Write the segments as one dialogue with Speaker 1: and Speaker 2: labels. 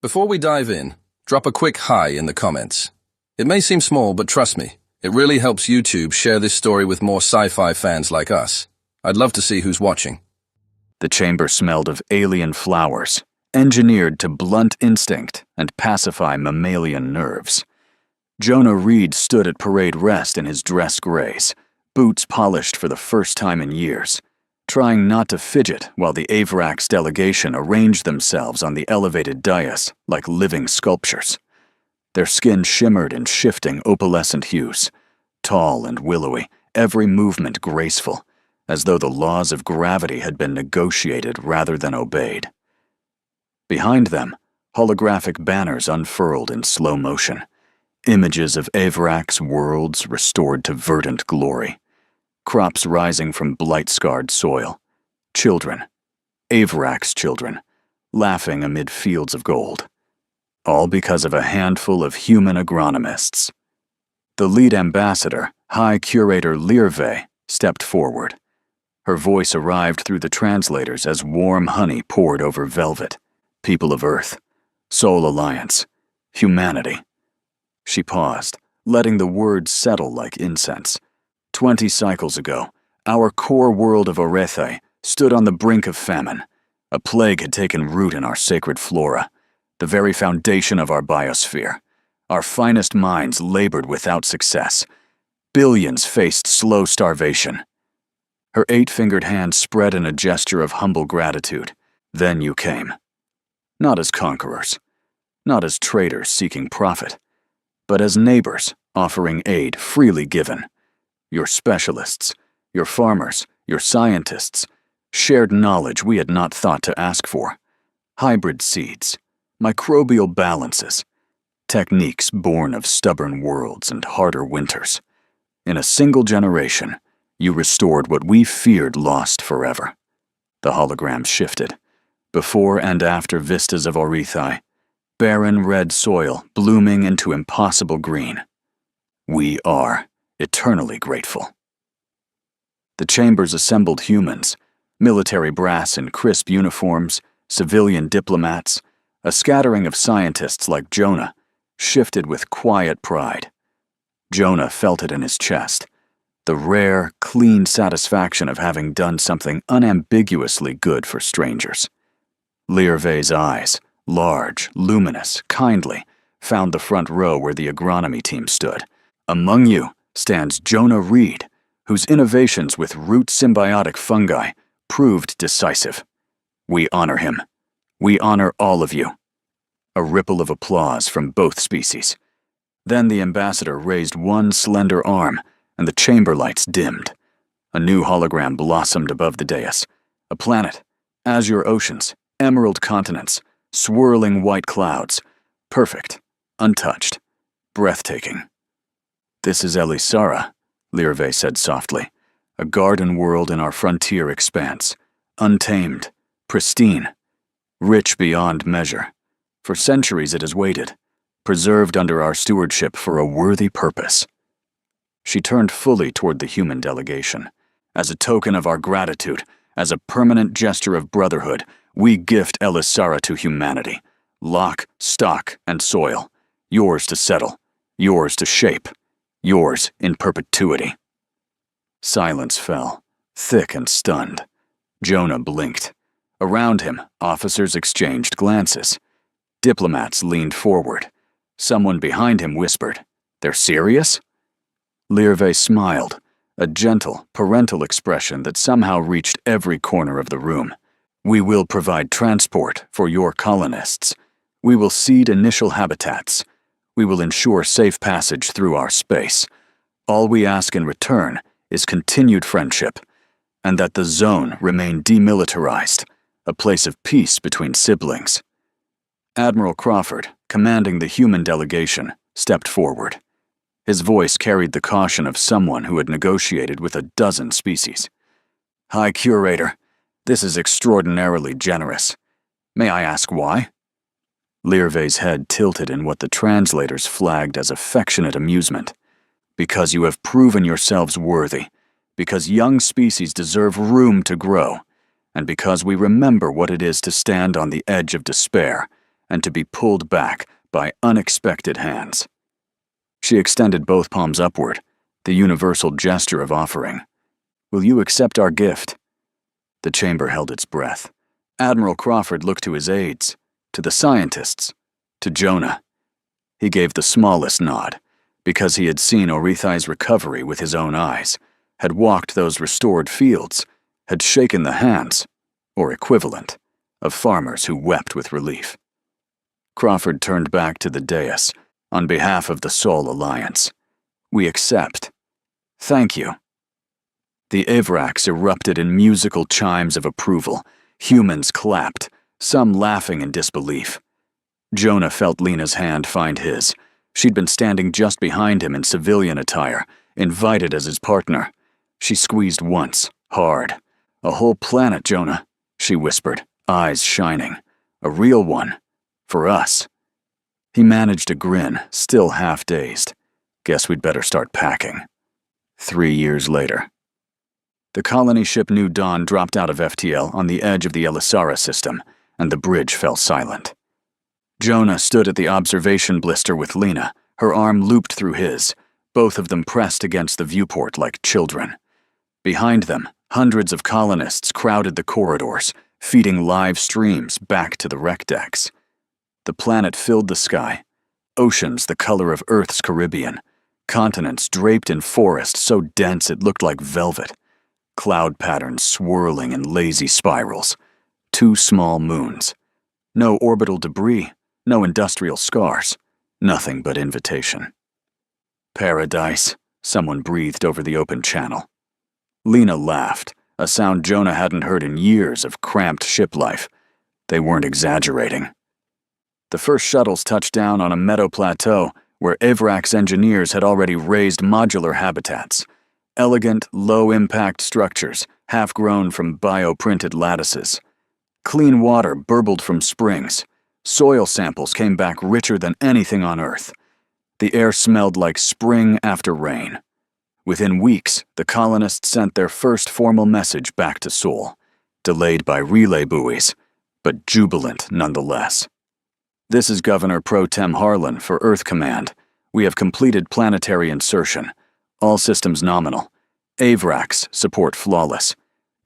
Speaker 1: Before we dive in, drop a quick hi in the comments. It may seem small, but trust me, it really helps YouTube share this story with more sci-fi fans like us. I'd love to see who's watching.
Speaker 2: The chamber smelled of alien flowers, engineered to blunt instinct and pacify mammalian nerves. Jonah Reed stood at parade rest in his dress grays, boots polished for the first time in years, trying not to fidget while the Avrax delegation arranged themselves on the elevated dais like living sculptures. Their skin shimmered in shifting opalescent hues, tall and willowy, every movement graceful, as though the laws of gravity had been negotiated rather than obeyed. Behind them, holographic banners unfurled in slow motion, images of Avrax worlds restored to verdant glory, crops rising from blight-scarred soil, children, Avrax children, laughing amid fields of gold, all because of a handful of human agronomists. The lead ambassador, High Curator Lirve, stepped forward. Her voice arrived through the translators as warm honey poured over velvet. People of Earth, Soul Alliance, humanity. She paused, letting the words settle like incense. 20 cycles ago, our core world of Orethe stood on the brink of famine. A plague had taken root in our sacred flora, the very foundation of our biosphere. Our finest minds labored without success. Billions faced slow starvation. Her 8-fingered hand spread in a gesture of humble gratitude. Then you came. Not as conquerors, not as traders seeking profit, but as neighbors offering aid freely given. Your specialists, your farmers, your scientists, shared knowledge we had not thought to ask for. Hybrid seeds, microbial balances, techniques born of stubborn worlds and harder winters. In a single generation, you restored what we feared lost forever. The holograms shifted. Before and after vistas of Orethe, barren red soil blooming into impossible green. We are eternally grateful. The chambers assembled humans, military brass in crisp uniforms, civilian diplomats, a scattering of scientists like Jonah, shifted with quiet pride. Jonah felt it in his chest, the rare, clean satisfaction of having done something unambiguously good for strangers. Lirve's eyes, large, luminous, kindly, found the front row where the agronomy team stood. Among you stands Jonah Reed, whose innovations with root symbiotic fungi proved decisive. We honor him. We honor all of you. A ripple of applause from both species. Then the ambassador raised one slender arm, and the chamber lights dimmed. A new hologram blossomed above the dais. A planet, azure oceans, emerald continents, swirling white clouds, perfect, untouched, breathtaking. This is Elisara, Lirve said softly, a garden world in our frontier expanse, untamed, pristine, rich beyond measure. For centuries it has waited, preserved under our stewardship for a worthy purpose. She turned fully toward the human delegation. As a token of our gratitude, as a permanent gesture of brotherhood, we gift Elisara to humanity. Lock, stock, and soil. Yours to settle. Yours to shape. Yours in perpetuity. Silence fell, thick and stunned. Jonah blinked. Around him, officers exchanged glances. Diplomats leaned forward. Someone behind him whispered, "They're serious?" Lirve smiled, a gentle, parental expression that somehow reached every corner of the room. We will provide transport for your colonists. We will seed initial habitats. We will ensure safe passage through our space. All we ask in return is continued friendship, and that the zone remain demilitarized, a place of peace between siblings. Admiral Crawford, commanding the human delegation, stepped forward. His voice carried the caution of someone who had negotiated with a dozen species. High Curator, this is extraordinarily generous. May I ask why? Lirve's head tilted in what the translators flagged as affectionate amusement. Because you have proven yourselves worthy, because young species deserve room to grow, and because we remember what it is to stand on the edge of despair and to be pulled back by unexpected hands. She extended both palms upward, the universal gesture of offering. "Will you accept our gift?" The chamber held its breath. Admiral Crawford looked to his aides, to the scientists, to Jonah. He gave the smallest nod, because he had seen Orithai's recovery with his own eyes, had walked those restored fields, had shaken the hands, or equivalent, of farmers who wept with relief. Crawford turned back to the dais, on behalf of the Sol Alliance. "We accept. Thank you." The Avraks erupted in musical chimes of approval. Humans clapped, some laughing in disbelief. Jonah felt Lena's hand find his. She'd been standing just behind him in civilian attire, invited as his partner. She squeezed once, hard. "A whole planet, Jonah," she whispered, eyes shining. "A real one. For us." He managed a grin, still half-dazed. "Guess we'd better start packing." 3 years later. The colony ship New Dawn dropped out of FTL on the edge of the Elisara system, and the bridge fell silent. Jonah stood at the observation blister with Lena, her arm looped through his, both of them pressed against the viewport like children. Behind them, hundreds of colonists crowded the corridors, feeding live streams back to the rec decks. The planet filled the sky, oceans the color of Earth's Caribbean, continents draped in forest so dense it looked like velvet, cloud patterns swirling in lazy spirals, 2 small moons. No orbital debris, no industrial scars, nothing but invitation. "Paradise," someone breathed over the open channel. Lena laughed, a sound Jonah hadn't heard in years of cramped ship life. They weren't exaggerating. The first shuttles touched down on a meadow plateau where Avrak's engineers had already raised modular habitats. Elegant, low-impact structures, half-grown from bioprinted lattices. Clean water burbled from springs. Soil samples came back richer than anything on Earth. The air smelled like spring after rain. Within weeks, the colonists sent their first formal message back to Sol, delayed by relay buoys, but jubilant nonetheless. "This is Governor Pro Tem Harlan for Earth Command. We have completed planetary insertion. All systems nominal. Avraks support flawless.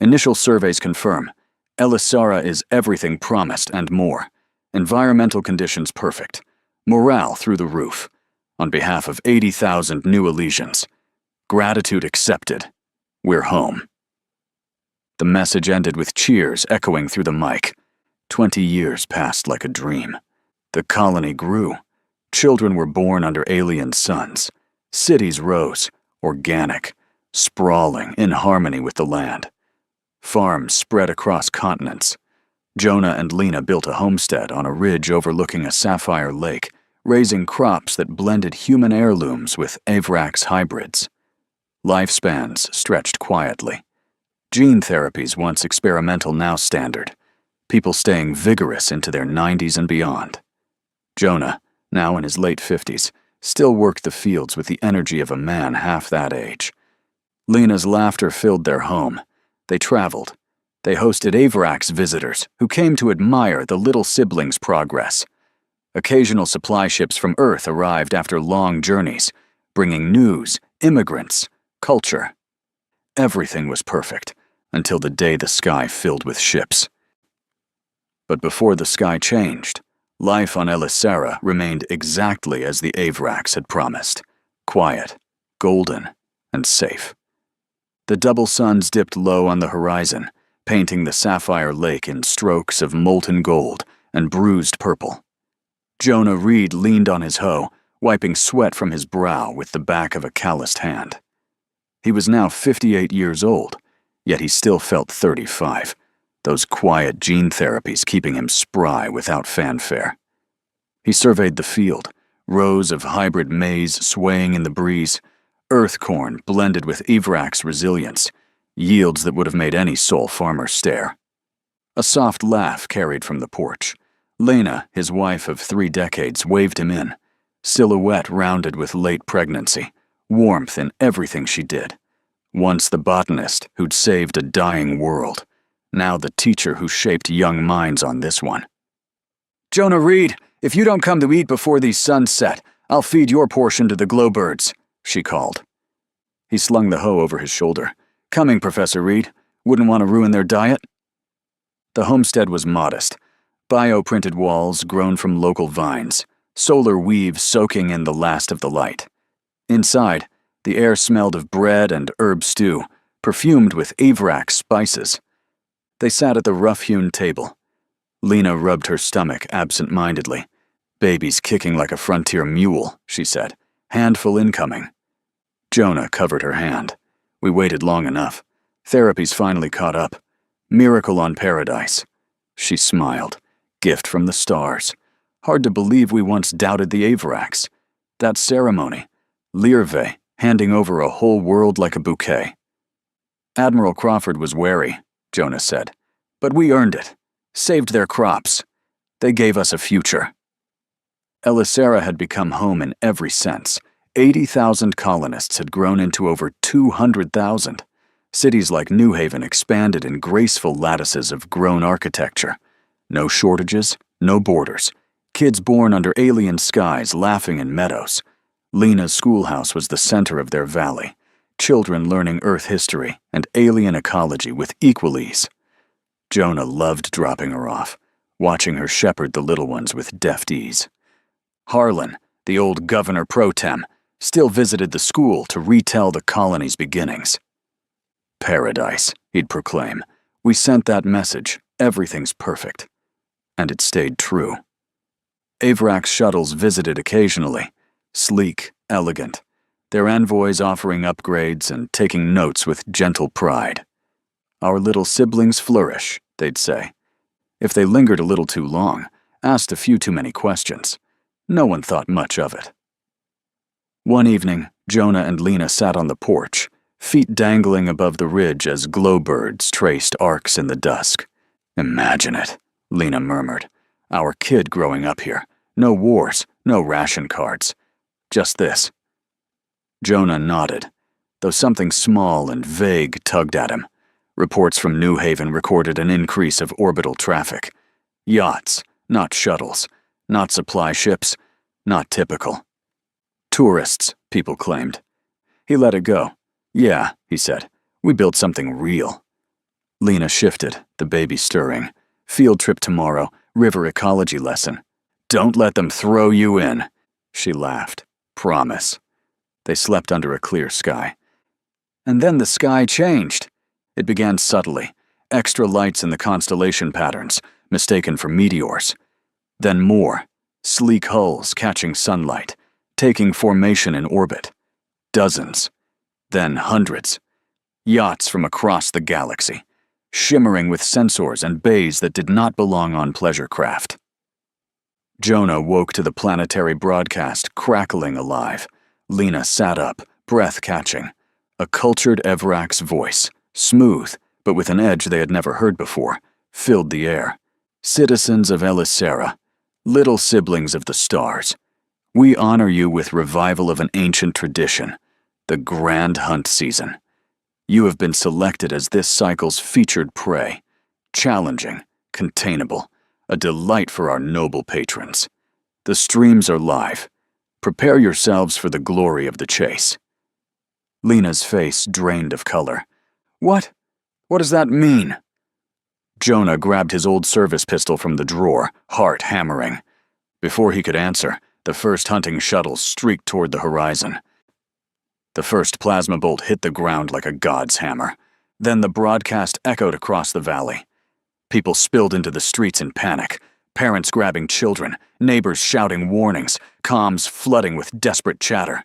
Speaker 2: Initial surveys confirm. Elisara is everything promised and more. Environmental conditions perfect. Morale through the roof. On behalf of 80,000 new Elysians. Gratitude accepted. We're home." The message ended with cheers echoing through the mic. 20 years passed like a dream. The colony grew. Children were born under alien suns. Cities rose, organic, sprawling, in harmony with the land. Farms spread across continents. Jonah and Lena built a homestead on a ridge overlooking a sapphire lake, raising crops that blended human heirlooms with Avrak's hybrids. Lifespans stretched quietly. Gene therapies, once experimental, now standard. People staying vigorous into their 90s and beyond. Jonah, now in his late 50s, still worked the fields with the energy of a man half that age. Lena's laughter filled their home. They traveled. They hosted Avrak's visitors, who came to admire the little siblings' progress. Occasional supply ships from Earth arrived after long journeys, bringing news, immigrants, culture. Everything was perfect, until the day the sky filled with ships. But before the sky changed, life on Elisara remained exactly as the Avraks had promised. Quiet, golden, and safe. The double suns dipped low on the horizon, painting the sapphire lake in strokes of molten gold and bruised purple. Jonah Reed leaned on his hoe, wiping sweat from his brow with the back of a calloused hand. He was now 58 years old, yet he still felt 35, those quiet gene therapies keeping him spry without fanfare. He surveyed the field, rows of hybrid maize swaying in the breeze, earth corn blended with Avrak's resilience, yields that would have made any Sol farmer stare. A soft laugh carried from the porch. Lena, his wife of 3 decades, waved him in, silhouette rounded with late pregnancy, warmth in everything she did. Once the botanist who'd saved a dying world, now the teacher who shaped young minds on this one. Jonah Reed, if you don't come to eat before these suns set, I'll feed your portion to the glowbirds, she called. He slung the hoe over his shoulder. Coming, Professor Reed. Wouldn't want to ruin their diet? The homestead was modest. Bio-printed walls grown from local vines, solar weaves soaking in the last of the light. Inside, the air smelled of bread and herb stew, perfumed with Avrax spices. They sat at the rough-hewn table. Lena rubbed her stomach absent-mindedly. Baby's kicking like a frontier mule, she said. Handful incoming. Jonah covered her hand. We waited long enough. Therapy's finally caught up. Miracle on paradise. She smiled. Gift from the stars. Hard to believe we once doubted the Avrax. That ceremony. Lirve, handing over a whole world like a bouquet. Admiral Crawford was wary, Jonah said. But we earned it. Saved their crops. They gave us a future. Elisera had become home in every sense. 80,000 colonists had grown into over 200,000. Cities like New Haven expanded in graceful lattices of grown architecture. No shortages, no borders. Kids born under alien skies laughing in meadows. Lena's schoolhouse was the center of their valley. Children learning Earth history and alien ecology with equal ease. Jonah loved dropping her off, watching her shepherd the little ones with deft ease. Harlan, the old governor pro tem, still visited the school to retell the colony's beginnings. Paradise, he'd proclaim. We sent that message. Everything's perfect. And it stayed true. Avrax shuttles visited occasionally, sleek, elegant, their envoys offering upgrades and taking notes with gentle pride. Our little siblings flourish, they'd say. If they lingered a little too long, asked a few too many questions, no one thought much of it. One evening, Jonah and Lena sat on the porch, feet dangling above the ridge as glowbirds traced arcs in the dusk. Imagine it, Lena murmured. Our kid growing up here. No wars, no ration cards. Just this. Jonah nodded, though something small and vague tugged at him. Reports from New Haven recorded an increase of orbital traffic. Yachts, not shuttles. Not supply ships. Not typical. Tourists, people claimed. He let it go. Yeah, he said. We built something real. Lena shifted, the baby stirring. Field trip tomorrow, river ecology lesson. Don't let them throw you in. She laughed. Promise. They slept under a clear sky. And then the sky changed. It began subtly. Extra lights in the constellation patterns, mistaken for meteors. Then more. Sleek hulls catching sunlight, taking formation in orbit. Dozens. Then hundreds. Yachts from across the galaxy, shimmering with sensors and bays that did not belong on pleasure craft. Jonah woke to the planetary broadcast crackling alive. Lena sat up, breath catching. A cultured Avrax voice, smooth, but with an edge they had never heard before, filled the air. Citizens of Elisera, little siblings of the stars, we honor you with revival of an ancient tradition, the Grand Hunt season. You have been selected as this cycle's featured prey. Challenging, containable, a delight for our noble patrons. The streams are live. Prepare yourselves for the glory of the chase. Lena's face drained of color. What? What does that mean? Jonah grabbed his old service pistol from the drawer, heart hammering. Before he could answer, the first hunting shuttle streaked toward the horizon. The first plasma bolt hit the ground like a god's hammer. Then the broadcast echoed across the valley. People spilled into the streets in panic, parents grabbing children, neighbors shouting warnings, comms flooding with desperate chatter.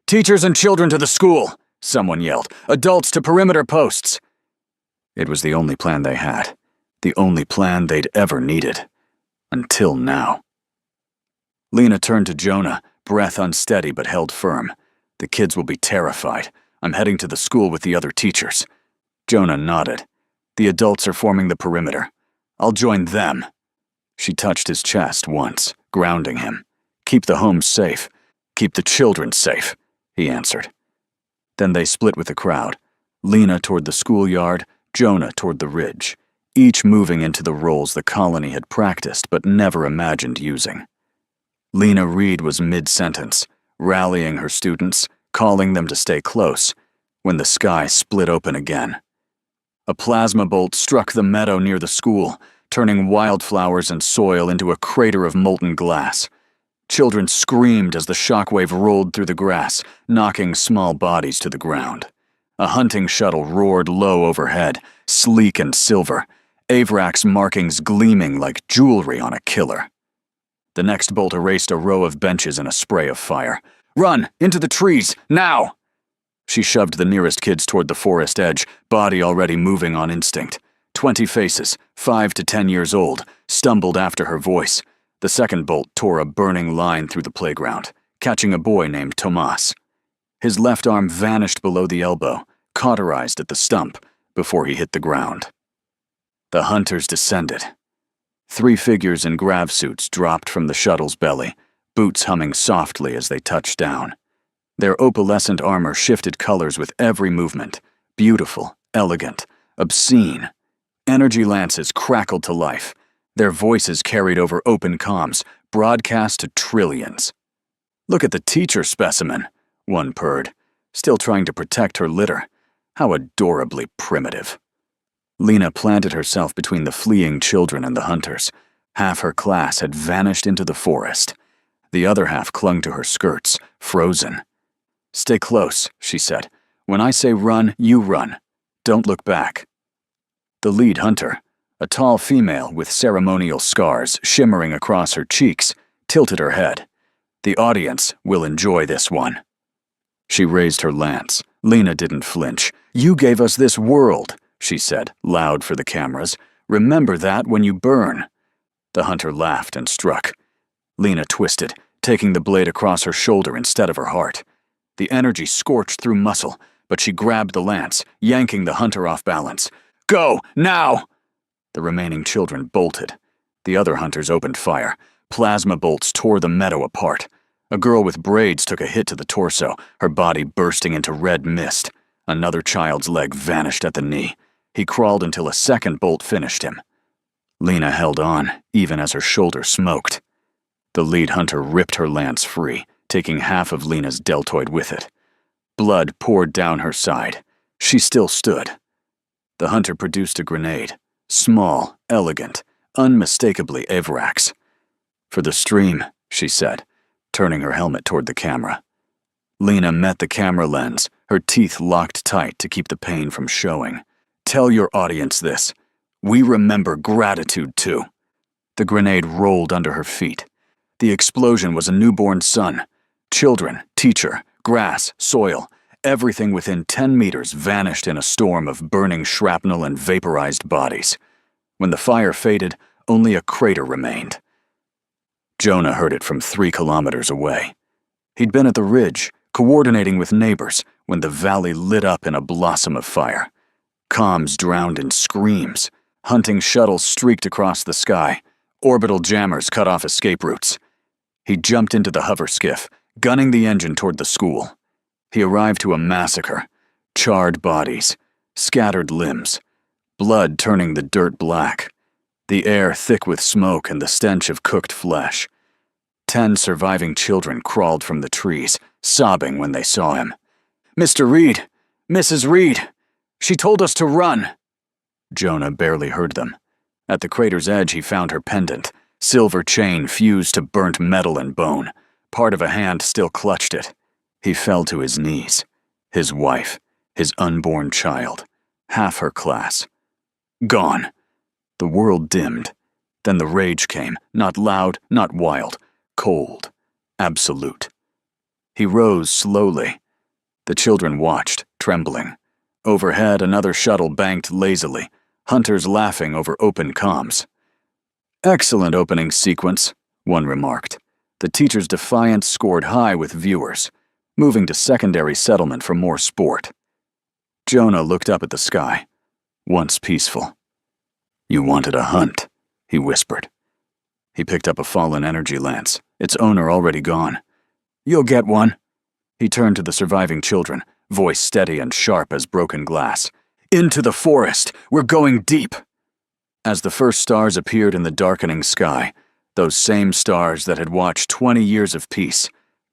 Speaker 2: Teachers and children to the school, someone yelled. Adults to perimeter posts. It was the only plan they had. The only plan they'd ever needed. Until now. Lena turned to Jonah, breath unsteady but held firm. The kids will be terrified. I'm heading to the school with the other teachers. Jonah nodded. The adults are forming the perimeter. I'll join them. She touched his chest once, grounding him. Keep the home safe. Keep the children safe, he answered. Then they split with the crowd. Lena toward the schoolyard, Jonah toward the ridge. each moving into the roles the colony had practiced but never imagined using. Lena Reed was mid-sentence, rallying her students, calling them to stay close, when the sky split open again. A plasma bolt struck the meadow near the school, turning wildflowers and soil into a crater of molten glass. Children screamed as the shockwave rolled through the grass, knocking small bodies to the ground. A hunting shuttle roared low overhead, sleek and silver, Avrac's markings gleaming like jewelry on a killer. The next bolt erased a row of benches in a spray of fire. "Run! Into the trees! Now!" She shoved the nearest kids toward the forest edge, body already moving on instinct. 20 faces, 5 to 10 years old, stumbled after her voice. The second bolt tore a burning line through the playground, catching a boy named Tomas. His left arm vanished below the elbow, cauterized at the stump, before he hit the ground. The hunters descended. 3 figures in grav suits dropped from the shuttle's belly, boots humming softly as they touched down. Their opalescent armor shifted colors with every movement, beautiful, elegant, obscene. Energy lances crackled to life. Their voices carried over open comms, broadcast to trillions. "Look at the teacher specimen," one purred, still trying to protect her litter. How adorably primitive. Lena planted herself between the fleeing children and the hunters. Half her class had vanished into the forest. The other half clung to her skirts, frozen. "Stay close," she said. "When I say run, you run. Don't look back." The lead hunter, a tall female with ceremonial scars shimmering across her cheeks, tilted her head. "The audience will enjoy this one." She raised her lance. Lena didn't flinch. "You gave us this world," she said, loud for the cameras. "Remember that when you burn." The hunter laughed and struck. Lena twisted, taking the blade across her shoulder instead of her heart. The energy scorched through muscle, but she grabbed the lance, yanking the hunter off balance. "Go, now!" The remaining children bolted. The other hunters opened fire. Plasma bolts tore the meadow apart. A girl with braids took a hit to the torso, her body bursting into red mist. Another child's leg vanished at the knee. He crawled until a second bolt finished him. Lena held on, even as her shoulder smoked. The lead hunter ripped her lance free, taking half of Lena's deltoid with it. Blood poured down her side. She still stood. The hunter produced a grenade. Small, elegant, unmistakably Avrac's. "For the stream," she said, turning her helmet toward the camera. Lena met the camera lens, her teeth locked tight to keep the pain from showing. "Tell your audience this. We remember gratitude too." The grenade rolled under her feet. The explosion was a newborn son. Children, teacher, grass, soil, everything within 10 meters vanished in a storm of burning shrapnel and vaporized bodies. When the fire faded, only a crater remained. Jonah heard it from 3 kilometers away. He'd been at the ridge, coordinating with neighbors, when the valley lit up in a blossom of fire. Comms drowned in screams. Hunting shuttles streaked across the sky. Orbital jammers cut off escape routes. He jumped into the hover skiff, gunning the engine toward the school. He arrived to a massacre. Charred bodies, scattered limbs, blood turning the dirt black. The air thick with smoke and the stench of cooked flesh. 10 surviving children crawled from the trees, sobbing when they saw him. "Mr. Reed! Mrs. Reed! She told us to run!" Jonah barely heard them. At the crater's edge he found her pendant, silver chain fused to burnt metal and bone. Part of a hand still clutched it. He fell to his knees. His wife, his unborn child, half her class. Gone. The world dimmed. Then the rage came, not loud, not wild, cold, absolute. He rose slowly. The children watched, trembling. Overhead, another shuttle banked lazily, hunters laughing over open comms. "Excellent opening sequence," one remarked. The teacher's defiance scored high with viewers, moving to secondary settlement for more sport. Jonah looked up at the sky, once peaceful. "You wanted a hunt," he whispered. He picked up a fallen energy lance, its owner already gone. "You'll get one." He turned to the surviving children, voice steady and sharp as broken glass. "Into the forest! We're going deep!" As the first stars appeared in the darkening sky, those same stars that had watched 20 years of peace,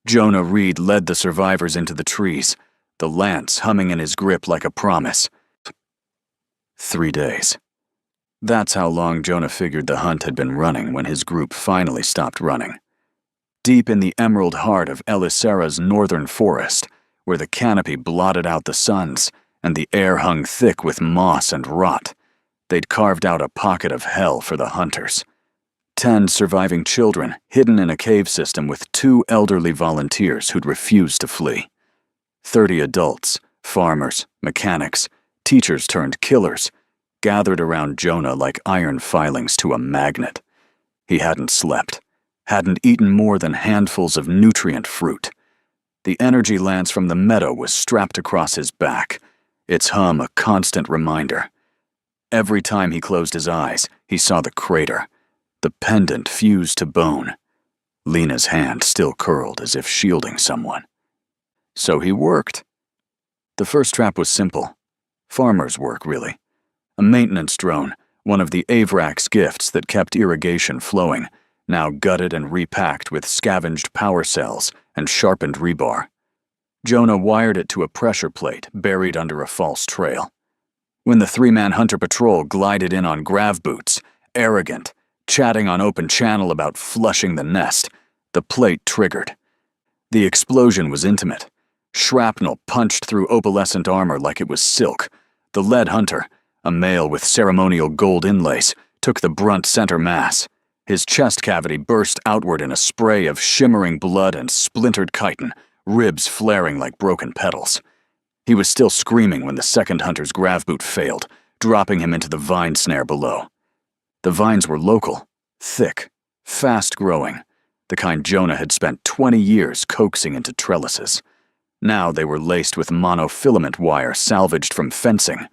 Speaker 2: Jonah Reed led the survivors into the trees, the lance humming in his grip like a promise. 3 days. That's how long Jonah figured the hunt had been running when his group finally stopped running. Deep in the emerald heart of Elisera's northern forest, where the canopy blotted out the suns and the air hung thick with moss and rot, they'd carved out a pocket of hell for the hunters. 10 surviving children hidden in a cave system with 2 elderly volunteers who'd refused to flee. 30 adults, farmers, mechanics, teachers turned killers, gathered around Jonah like iron filings to a magnet. He hadn't slept, hadn't eaten more than handfuls of nutrient fruit. The energy lance from the meadow was strapped across his back, its hum a constant reminder. Every time he closed his eyes, he saw the crater, the pendant fused to bone. Lena's hand still curled as if shielding someone. So he worked. The first trap was simple. Farmer's work, really. A maintenance drone, one of the Avrak's gifts that kept irrigation flowing, now gutted and repacked with scavenged power cells and sharpened rebar. Jonah wired it to a pressure plate buried under a false trail. When the 3-man hunter patrol glided in on grav boots, arrogant, chatting on open channel about flushing the nest, the plate triggered. The explosion was intimate. Shrapnel punched through opalescent armor like it was silk. The lead hunter, a male with ceremonial gold inlays, took the brunt center mass. His chest cavity burst outward in a spray of shimmering blood and splintered chitin, ribs flaring like broken petals. He was still screaming when the second hunter's grav boot failed, dropping him into the vine snare below. The vines were local, thick, fast-growing, the kind Jonah had spent 20 years coaxing into trellises. Now they were laced with monofilament wire salvaged from fencing.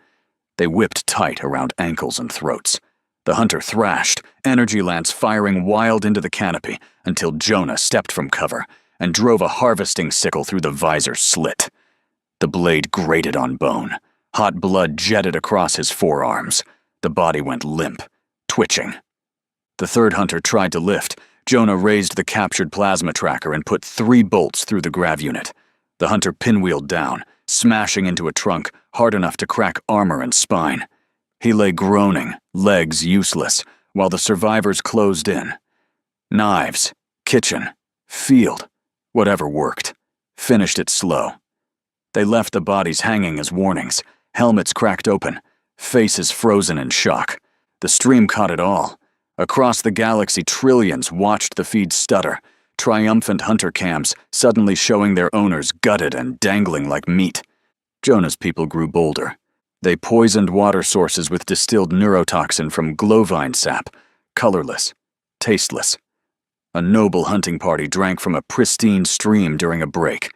Speaker 2: They whipped tight around ankles and throats. The hunter thrashed, energy lance firing wild into the canopy until Jonah stepped from cover and drove a harvesting sickle through the visor slit. The blade grated on bone. Hot blood jetted across his forearms. The body went limp, twitching. The third hunter tried to lift. Jonah raised the captured plasma tracker and put 3 bolts through the grav unit. The hunter pinwheeled down, smashing into a trunk hard enough to crack armor and spine. He lay groaning, legs useless, while the survivors closed in. Knives, kitchen, field, whatever worked. Finished it slow. They left the bodies hanging as warnings, helmets cracked open, faces frozen in shock. The stream caught it all. Across the galaxy, trillions watched the feed stutter, triumphant hunter cams suddenly showing their owners gutted and dangling like meat. Jonah's people grew bolder. They poisoned water sources with distilled neurotoxin from glowvine sap, colorless, tasteless. A noble hunting party drank from a pristine stream during a break.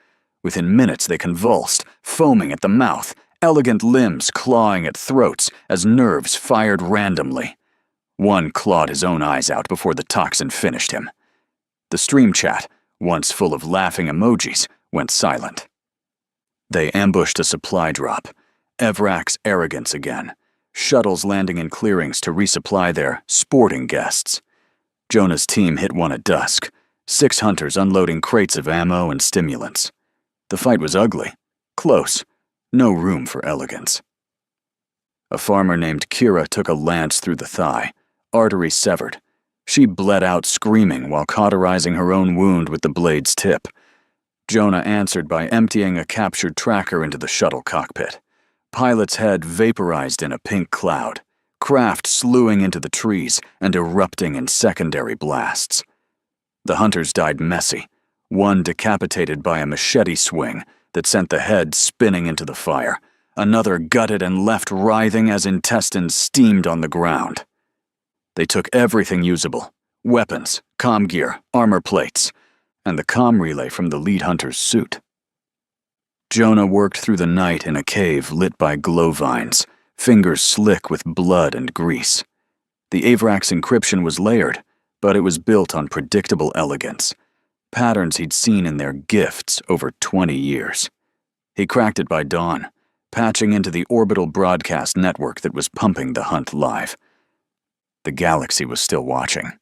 Speaker 2: Within minutes they convulsed, foaming at the mouth, elegant limbs clawing at throats as nerves fired randomly. One clawed his own eyes out before the toxin finished him. The stream chat, once full of laughing emojis, went silent. They ambushed a supply drop. Evrak's arrogance again. Shuttles landing in clearings to resupply their sporting guests. Jonah's team hit one at dusk. 6 hunters unloading crates of ammo and stimulants. The fight was ugly. Close. No room for elegance. A farmer named Kira took a lance through the thigh, artery severed. She bled out screaming while cauterizing her own wound with the blade's tip. Jonah answered by emptying a captured tracker into the shuttle cockpit. Pilot's head vaporized in a pink cloud, craft slewing into the trees and erupting in secondary blasts. The hunters died messy, one decapitated by a machete swing that sent the head spinning into the fire, another gutted and left writhing as intestines steamed on the ground. They took everything usable, weapons, comm gear, armor plates, and the comm relay from the lead hunter's suit. Jonah worked through the night in a cave lit by glowvines, fingers slick with blood and grease. The Avrak's encryption was layered, but it was built on predictable elegance, patterns he'd seen in their gifts over 20 years. He cracked it by dawn, patching into the orbital broadcast network that was pumping the hunt live. The galaxy was still watching.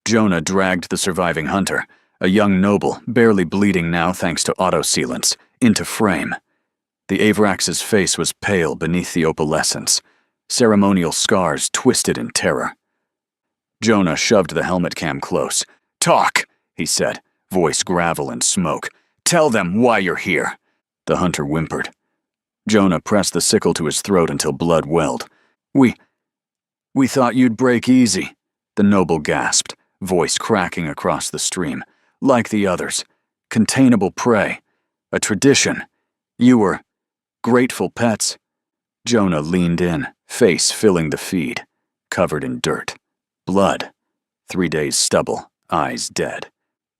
Speaker 2: Jonah dragged the surviving hunter, a young noble, barely bleeding now thanks to auto-sealants, into frame. The Avrax's face was pale beneath the opalescence, ceremonial scars twisted in terror. Jonah shoved the helmet cam close. "Talk," he said, voice gravel and smoke. "Tell them why you're here." The hunter whimpered. Jonah pressed the sickle to his throat until blood welled. We thought you'd break easy," the noble gasped, voice cracking across the stream. "Like the others. Containable prey. A tradition. You were grateful pets." Jonah leaned in, face filling the feed, covered in dirt. Blood. 3 days stubble, eyes dead.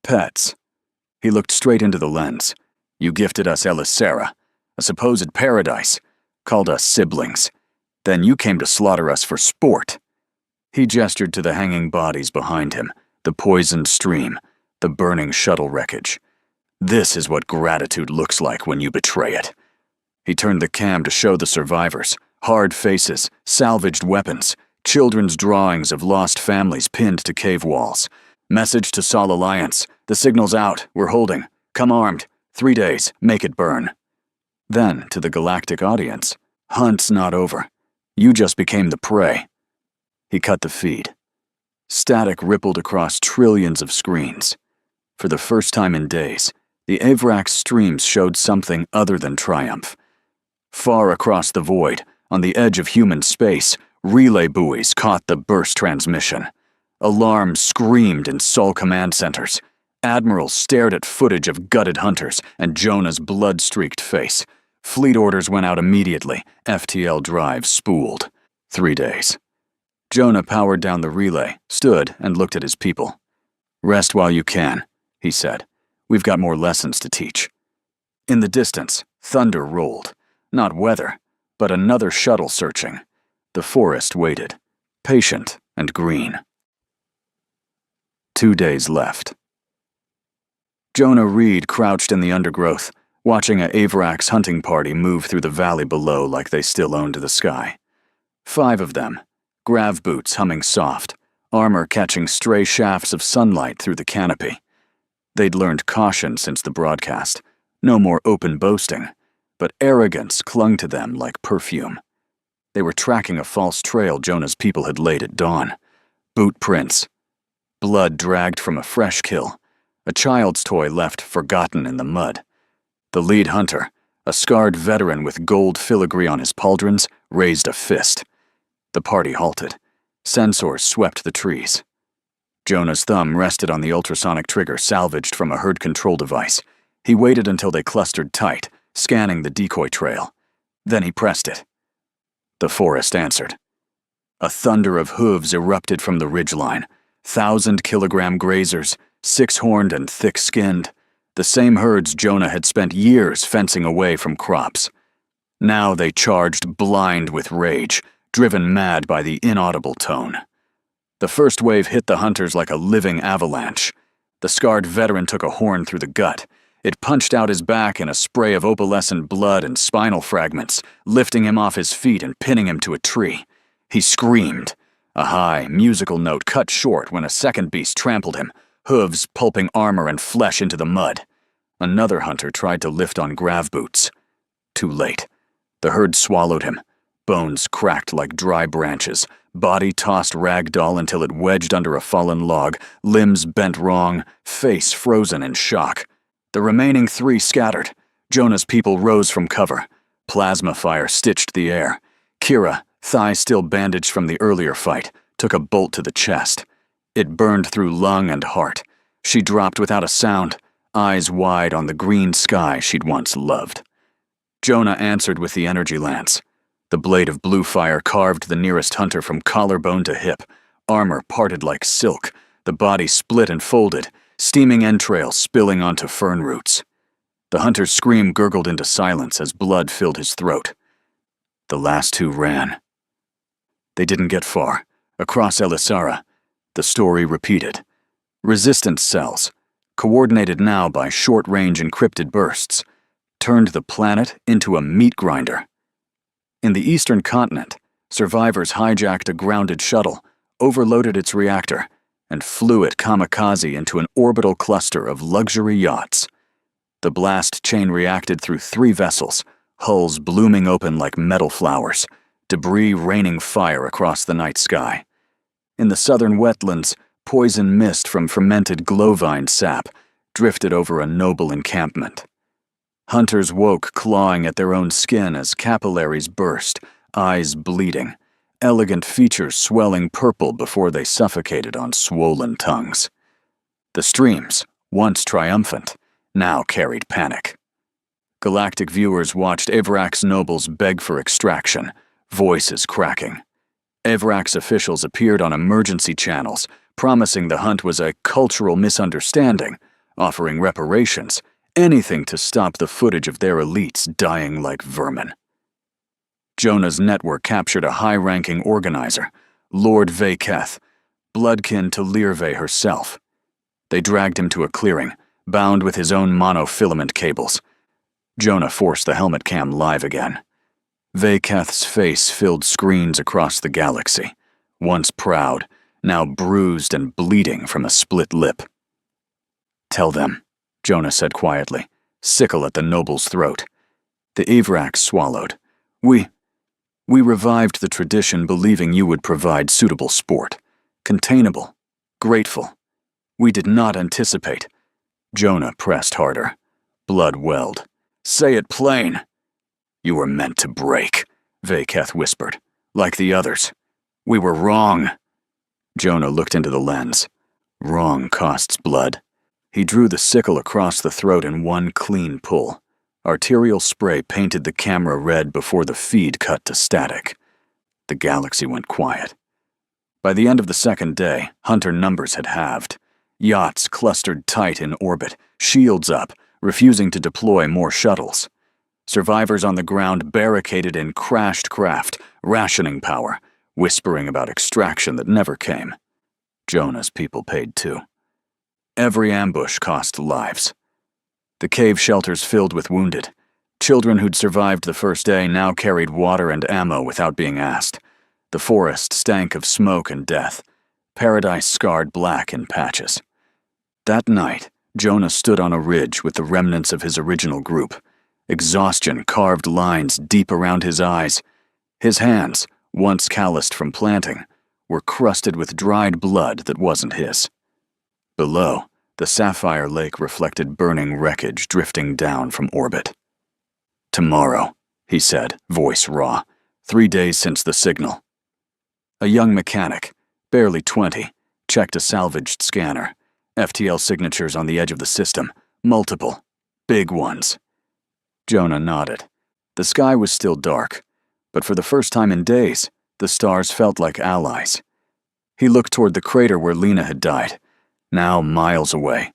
Speaker 2: Pets. He looked straight into the lens. "You gifted us Elisera, a supposed paradise, called us siblings. Then you came to slaughter us for sport." He gestured to the hanging bodies behind him, the poisoned stream, the burning shuttle wreckage. "This is what gratitude looks like when you betray it." He turned the cam to show the survivors, hard faces, salvaged weapons, children's drawings of lost families pinned to cave walls. "Message to Sol Alliance. The signal's out. We're holding. Come armed. 3 days. Make it burn." Then, to the galactic audience, "Hunt's not over. You just became the prey." He cut the feed. Static rippled across trillions of screens. For the first time in days, the Avrax streams showed something other than triumph. Far across the void, on the edge of human space, relay buoys caught the burst transmission. Alarms screamed in Sol command centers. Admirals stared at footage of gutted hunters and Jonah's blood-streaked face. Fleet orders went out immediately. FTL drives spooled. 3 days. Jonah powered down the relay, stood, and looked at his people. "Rest while you can," he said. "We've got more lessons to teach." In the distance, thunder rolled. Not weather, but another shuttle searching. The forest waited, patient and green. 2 days left. Jonah Reed crouched in the undergrowth, watching a Avrax hunting party move through the valley below like they still owned the sky. 5 of them, grav boots humming soft, armor catching stray shafts of sunlight through the canopy. They'd learned caution since the broadcast. No more open boasting, but arrogance clung to them like perfume. They were tracking a false trail Jonah's people had laid at dawn. Boot prints. Blood dragged from a fresh kill. A child's toy left forgotten in the mud. The lead hunter, a scarred veteran with gold filigree on his pauldrons, raised a fist. The party halted. Sensors swept the trees. Jonah's thumb rested on the ultrasonic trigger salvaged from a herd control device. He waited until they clustered tight, scanning the decoy trail. Then he pressed it. The forest answered. A thunder of hooves erupted from the ridgeline. 1,000-kilogram grazers, 6-horned and thick-skinned. The same herds Jonah had spent years fencing away from crops. Now they charged blind with rage, driven mad by the inaudible tone. The first wave hit the hunters like a living avalanche. The scarred veteran took a horn through the gut. It punched out his back in a spray of opalescent blood and spinal fragments, lifting him off his feet and pinning him to a tree. He screamed. A high, musical note cut short when a second beast trampled him, hooves pulping armor and flesh into the mud. Another hunter tried to lift on grav boots. Too late. The herd swallowed him. Bones cracked like dry branches, body tossed ragdoll until it wedged under a fallen log, limbs bent wrong, face frozen in shock. The remaining 3 scattered. Jonah's people rose from cover. Plasma fire stitched the air. Kira, thigh still bandaged from the earlier fight, took a bolt to the chest. It burned through lung and heart. She dropped without a sound, eyes wide on the green sky she'd once loved. Jonah answered with the energy lance. The blade of blue fire carved the nearest hunter from collarbone to hip, armor parted like silk, the body split and folded, steaming entrails spilling onto fern roots. The hunter's scream gurgled into silence as blood filled his throat. The last 2 ran. They didn't get far. Across Elisara, the story repeated. Resistance cells, coordinated now by short-range encrypted bursts, turned the planet into a meat grinder. In the eastern continent, survivors hijacked a grounded shuttle, overloaded its reactor, and flew it kamikaze into an orbital cluster of luxury yachts. The blast chain reacted through 3 vessels, hulls blooming open like metal flowers, debris raining fire across the night sky. In the southern wetlands, poison mist from fermented glowvine sap drifted over a noble encampment. Hunters woke clawing at their own skin as capillaries burst, eyes bleeding, elegant features swelling purple before they suffocated on swollen tongues. The streams, once triumphant, now carried panic. Galactic viewers watched Avrak's nobles beg for extraction, voices cracking. Avrak's officials appeared on emergency channels, promising the hunt was a cultural misunderstanding, offering reparations, anything to stop the footage of their elites dying like vermin. Jonah's network captured a high-ranking organizer, Lord Vayketh, bloodkin to Lirve herself. They dragged him to a clearing, bound with his own monofilament cables. Jonah forced the helmet cam live again. Vayketh's face filled screens across the galaxy, once proud, now bruised and bleeding from a split lip. "Tell them," Jonah said quietly, sickle at the noble's throat. The Avraks swallowed. We revived the tradition believing you would provide suitable sport. Containable. Grateful. We did not anticipate. Jonah pressed harder. Blood welled. "Say it plain." "You were meant to break," Vayketh whispered. "Like the others. We were wrong." Jonah looked into the lens. Wrong costs blood. He drew the sickle across the throat in one clean pull. Arterial spray painted the camera red before the feed cut to static. The galaxy went quiet. By the end of the second day, hunter numbers had halved. Yachts clustered tight in orbit, shields up, refusing to deploy more shuttles. Survivors on the ground barricaded in crashed craft, rationing power, whispering about extraction that never came. Jonah's people paid too. Every ambush cost lives. The cave shelters filled with wounded. Children who'd survived the first day now carried water and ammo without being asked. The forest stank of smoke and death. Paradise scarred black in patches. That night, Jonah stood on a ridge with the remnants of his original group. Exhaustion carved lines deep around his eyes. His hands, once calloused from planting, were crusted with dried blood that wasn't his. Below, the sapphire lake reflected burning wreckage drifting down from orbit. "Tomorrow," he said, voice raw. 3 days since the signal. A young mechanic, barely 20, checked a salvaged scanner. FTL signatures on the edge of the system. Multiple. Big ones. Jonah nodded. The sky was still dark, but for the first time in days, the stars felt like allies. He looked toward the crater where Lena had died, now miles away,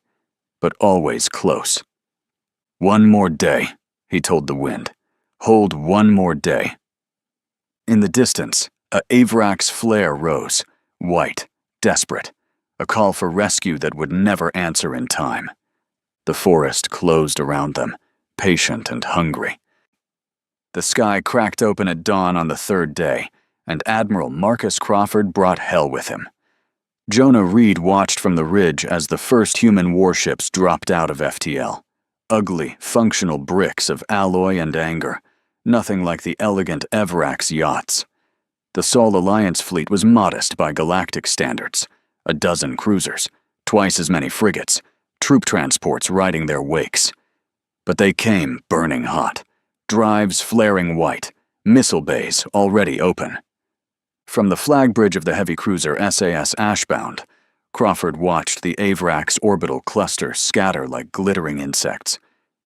Speaker 2: but always close. "One more day," he told the wind. "Hold one more day." In the distance, a Avrak's flare rose, white, desperate, a call for rescue that would never answer in time. The forest closed around them, patient and hungry. The sky cracked open at dawn on the third day, and Admiral Marcus Crawford brought hell with him. Jonah Reed watched from the ridge as the first human warships dropped out of FTL. Ugly, functional bricks of alloy and anger, nothing like the elegant Avrak's yachts. The Sol Alliance fleet was modest by galactic standards. A dozen cruisers, twice as many frigates, troop transports riding their wakes. But they came burning hot, drives flaring white, missile bays already open. From the flag bridge of the heavy cruiser SAS Ashbound, Crawford watched the Avrak's orbital cluster scatter like glittering insects.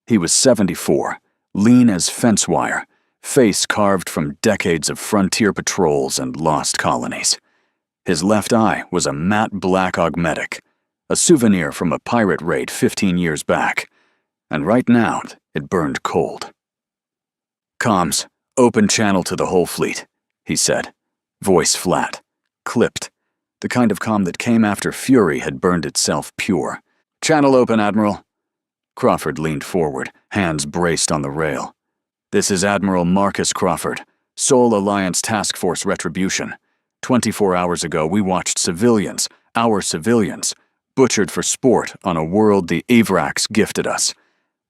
Speaker 2: He was 74, lean as fence wire, face carved from decades of frontier patrols and lost colonies. His left eye was a matte black augmetic, a souvenir from a pirate raid 15 years back, and right now it burned cold. "Comms, open channel to the whole fleet," he said, voice flat, clipped, the kind of comm that came after fury had burned itself pure. "Channel open, Admiral." Crawford leaned forward, hands braced on the rail. "This is Admiral Marcus Crawford, Sol Alliance Task Force Retribution. 24 hours ago, we watched civilians, our civilians, butchered for sport on a world the Avrax gifted us.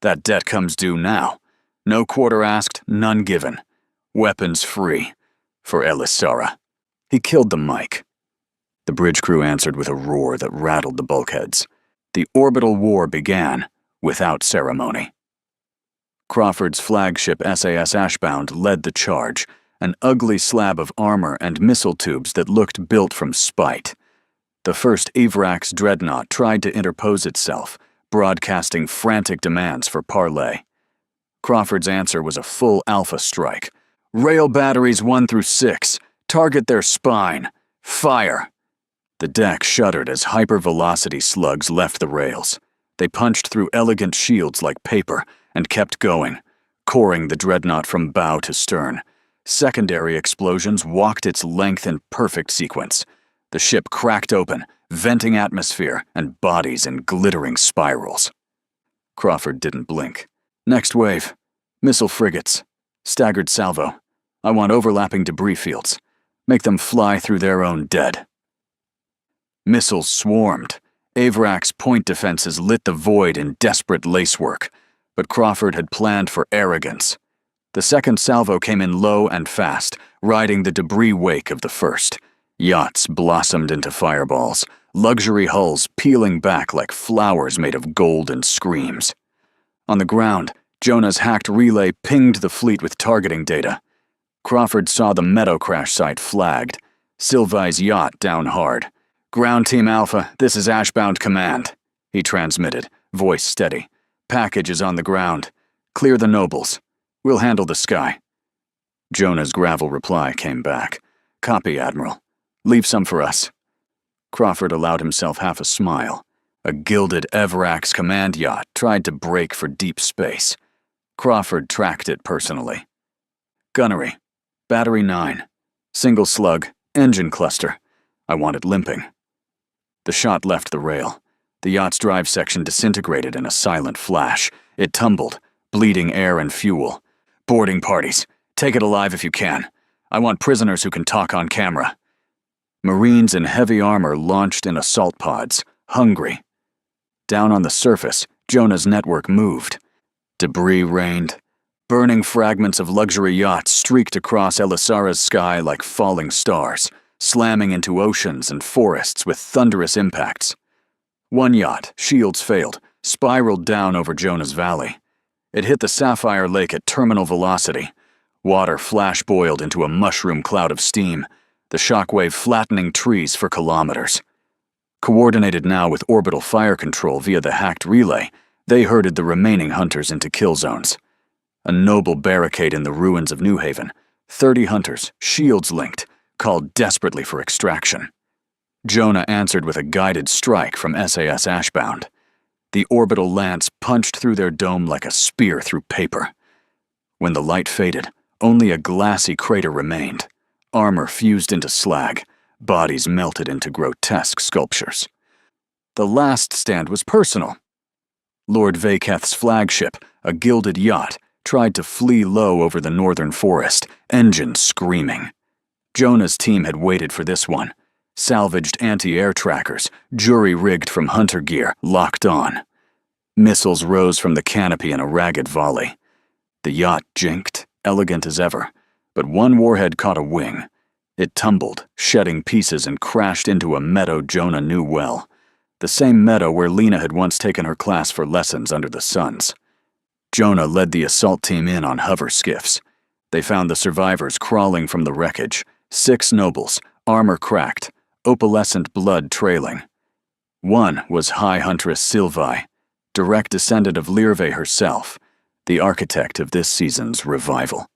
Speaker 2: That debt comes due now. No quarter asked, none given. Weapons free. For Elisara. He killed the mic. The bridge crew answered with a roar that rattled the bulkheads. The orbital war began without ceremony. Crawford's flagship SAS Ashbound led the charge, an ugly slab of armor and missile tubes that looked built from spite. The first Avrax dreadnought tried to interpose itself, broadcasting frantic demands for parley. Crawford's answer was a full alpha strike. Rail batteries 1 through 6. Target their spine. Fire. The deck shuddered as hypervelocity slugs left the rails. They punched through elegant shields like paper and kept going, coring the dreadnought from bow to stern. Secondary explosions walked its length in perfect sequence. The ship cracked open, venting atmosphere and bodies in glittering spirals. Crawford didn't blink. Next wave. Missile frigates. Staggered salvo. I want overlapping debris fields. Make them fly through their own dead. Missiles swarmed. Avrax point defenses lit the void in desperate lacework, but Crawford had planned for arrogance. The second salvo came in low and fast, riding the debris wake of the first. Yachts blossomed into fireballs, luxury hulls peeling back like flowers made of gold and screams. On the ground, Jonah's hacked relay pinged the fleet with targeting data. Crawford saw the meadow crash site flagged. Sylvi's yacht down hard. Ground Team Alpha, this is Ashbound Command, he transmitted, voice steady. Package is on the ground. Clear the nobles. We'll handle the sky. Jonah's gravel reply came back. Copy, Admiral. Leave some for us. Crawford allowed himself half a smile. A gilded Avrax command yacht tried to break for deep space. Crawford tracked it personally. Gunnery. Battery 9. Single slug. Engine cluster. I want it limping. The shot left the rail. The yacht's drive section disintegrated in a silent flash. It tumbled, bleeding air and fuel. Boarding parties. Take it alive if you can. I want prisoners who can talk on camera. Marines in heavy armor launched in assault pods, hungry. Down on the surface, Jonah's network moved. Debris rained. Burning fragments of luxury yachts streaked across Elisara's sky like falling stars, slamming into oceans and forests with thunderous impacts. One yacht, shields failed, spiraled down over Jonah's valley. It hit the Sapphire Lake at terminal velocity. Water flash-boiled into a mushroom cloud of steam, the shockwave flattening trees for kilometers. Coordinated now with orbital fire control via the hacked relay, they herded the remaining hunters into kill zones. A noble barricade in the ruins of New Haven. 30 hunters, shields linked, called desperately for extraction. Jonah answered with a guided strike from SAS Ashbound. The orbital lance punched through their dome like a spear through paper. When the light faded, only a glassy crater remained. Armor fused into slag, bodies melted into grotesque sculptures. The last stand was personal. Lord Vaketh's flagship, a gilded yacht, tried to flee low over the northern forest, engines screaming. Jonah's team had waited for this one. Salvaged anti-air trackers, jury-rigged from hunter gear, locked on. Missiles rose from the canopy in a ragged volley. The yacht jinked, elegant as ever, but one warhead caught a wing. It tumbled, shedding pieces and crashed into a meadow Jonah knew well. The same meadow where Lena had once taken her class for lessons under the suns. Jonah led the assault team in on hover skiffs. They found the survivors crawling from the wreckage. 6 nobles, armor cracked, opalescent blood trailing. One was High Huntress Sylvi, direct descendant of Lirve herself, the architect of this season's revival.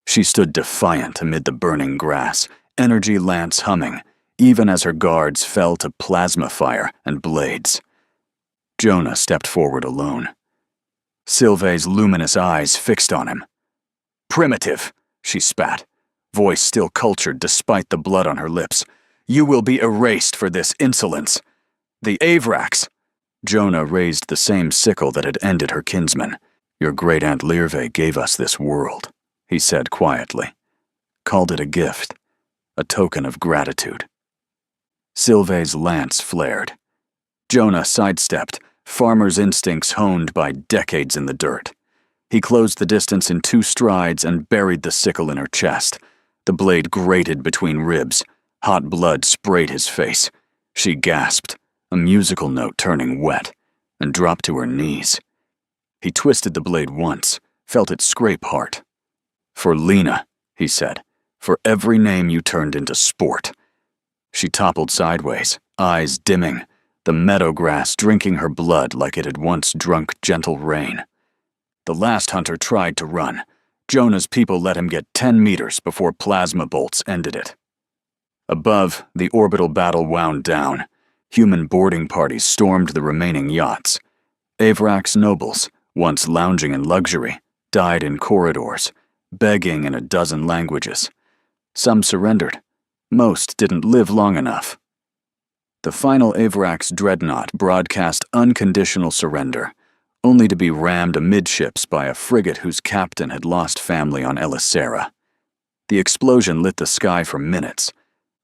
Speaker 2: She stood defiant amid the burning grass, energy lance humming, even as her guards fell to plasma fire and blades. Jonah stepped forward alone. Sylve's luminous eyes fixed on him. "Primitive," she spat, voice still cultured despite the blood on her lips. "You will be erased for this insolence. The Avrax." Jonah raised the same sickle that had ended her kinsman. "Your great-aunt Lirve gave us this world," he said quietly. "Called it a gift. a token of gratitude. Sylvain's lance flared. Jonah sidestepped, farmer's instincts honed by decades in the dirt. He closed the distance in 2 strides and buried the sickle in her chest. The blade grated between ribs. Hot blood sprayed his face. She gasped, a musical note turning wet, and dropped to her knees. He twisted the blade once, felt it scrape heart. "For Lena," he said, "for every name you turned into sport." She toppled sideways, eyes dimming, the meadow grass drinking her blood like it had once drunk gentle rain. The last hunter tried to run. Jonah's people let him get 10 meters before plasma bolts ended it. Above, the orbital battle wound down. Human boarding parties stormed the remaining yachts. Avrak's nobles, once lounging in luxury, died in corridors, begging in a dozen languages. Some surrendered. Most didn't live long enough. The final Avrak's dreadnought broadcast unconditional surrender, only to be rammed amidships by a frigate whose captain had lost family on Elisera. The explosion lit the sky for minutes.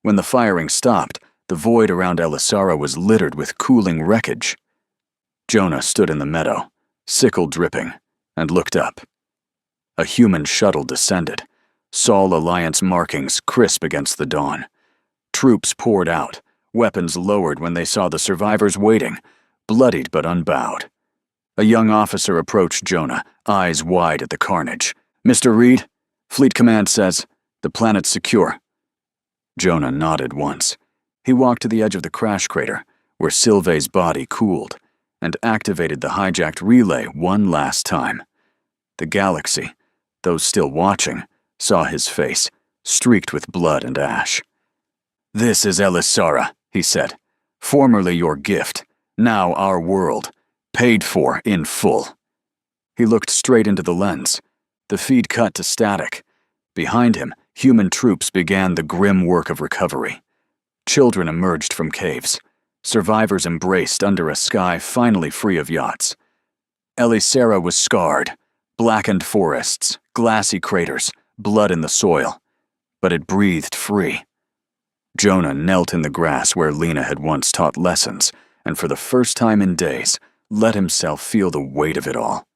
Speaker 2: When the firing stopped, the void around Elisara was littered with cooling wreckage. Jonah stood in the meadow, sickle dripping, and looked up. A human shuttle descended, Sol Alliance markings crisp against the dawn. Troops poured out, weapons lowered when they saw the survivors waiting, bloodied but unbowed. A young officer approached Jonah, eyes wide at the carnage. "Mr. Reed, Fleet Command says, the planet's secure." Jonah nodded once. He walked to the edge of the crash crater, where Sylvain's body cooled, and activated the hijacked relay one last time. The galaxy, those still watching, saw his face, streaked with blood and ash. "This is Elisara," he said. "Formerly your gift, now our world. Paid for in full." He looked straight into the lens. The feed cut to static. Behind him, human troops began the grim work of recovery. Children emerged from caves. Survivors embraced under a sky finally free of yachts. Elisera was scarred. Blackened forests, glassy craters, blood in the soil. But it breathed free. Jonah knelt in the grass where Lena had once taught lessons, and for the first time in days, let himself feel the weight of it all.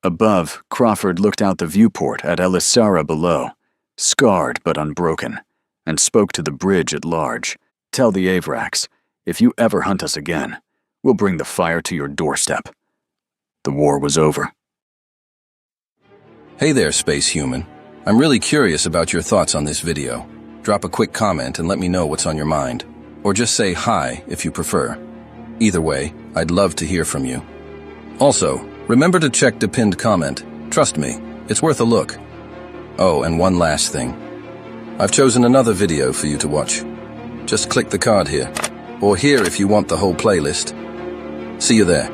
Speaker 2: Above, Crawford looked out the viewport at Elisara below, scarred but unbroken, and spoke to the bridge at large. "Tell the Avraks, if you ever hunt us again, we'll bring the fire to your doorstep." The war was over.
Speaker 1: Hey there, space human. I'm really curious about your thoughts on this video. Drop a quick comment and let me know what's on your mind. Or just say hi if you prefer. Either way, I'd love to hear from you. Also, remember to check the pinned comment. Trust me, it's worth a look. Oh, and one last thing. I've chosen another video for you to watch. Just click the card here, or here if you want the whole playlist. See you there.